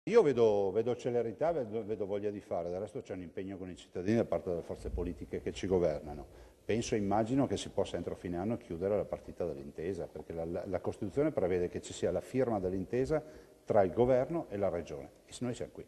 Io vedo celerità, vedo voglia di fare, del resto c'è un impegno con i cittadini da parte delle forze politiche che ci governano. Penso e immagino che si possa entro fine anno chiudere la partita dell'intesa, perché la Costituzione prevede che ci sia la firma dell'intesa tra il governo e la regione, e noi siamo qui.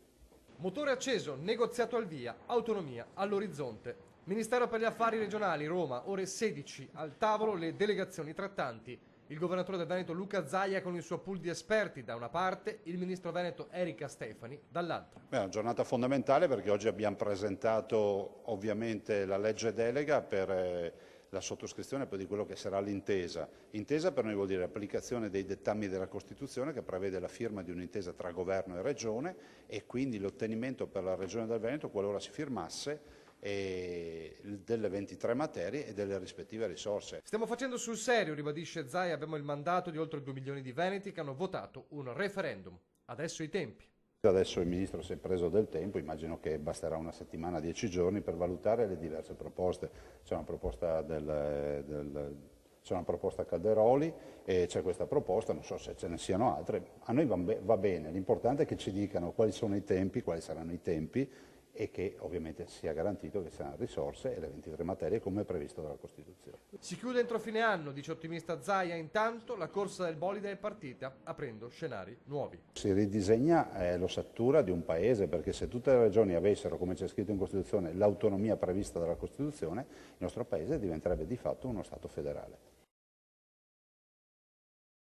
Motore acceso, negoziato al via, autonomia all'orizzonte. Ministero per gli Affari Regionali, Roma, ore 16, al tavolo le delegazioni trattanti. Il governatore del Veneto Luca Zaia con il suo pool di esperti da una parte, il ministro veneto Erika Stefani dall'altra. È una giornata fondamentale perché oggi abbiamo presentato ovviamente la legge delega per la sottoscrizione poi di quello che sarà l'intesa. Intesa per noi vuol dire applicazione dei dettami della Costituzione che prevede la firma di un'intesa tra governo e regione e quindi l'ottenimento per la regione del Veneto, qualora si firmasse, delle 23 materie e delle rispettive risorse. Stiamo facendo sul serio, ribadisce Zaia, abbiamo il mandato di oltre 2 milioni di veneti che hanno votato un referendum. Adesso i tempi. Adesso il Ministro si è preso del tempo, immagino che basterà una settimana, 10 giorni per valutare le diverse proposte. C'è una proposta c'è una proposta Calderoli e c'è questa proposta, non so se ce ne siano altre. A noi va bene, l'importante è che ci dicano quali sono i tempi, quali saranno i tempi e che ovviamente sia garantito che siano risorse e le 23 materie come previsto dalla Costituzione. Si chiude entro fine anno, dice ottimista Zaia, intanto la corsa del bolide è partita, aprendo scenari nuovi. Si ridisegna l'ossatura di un paese, perché se tutte le regioni avessero, come c'è scritto in Costituzione, l'autonomia prevista dalla Costituzione, il nostro paese diventerebbe di fatto uno Stato federale.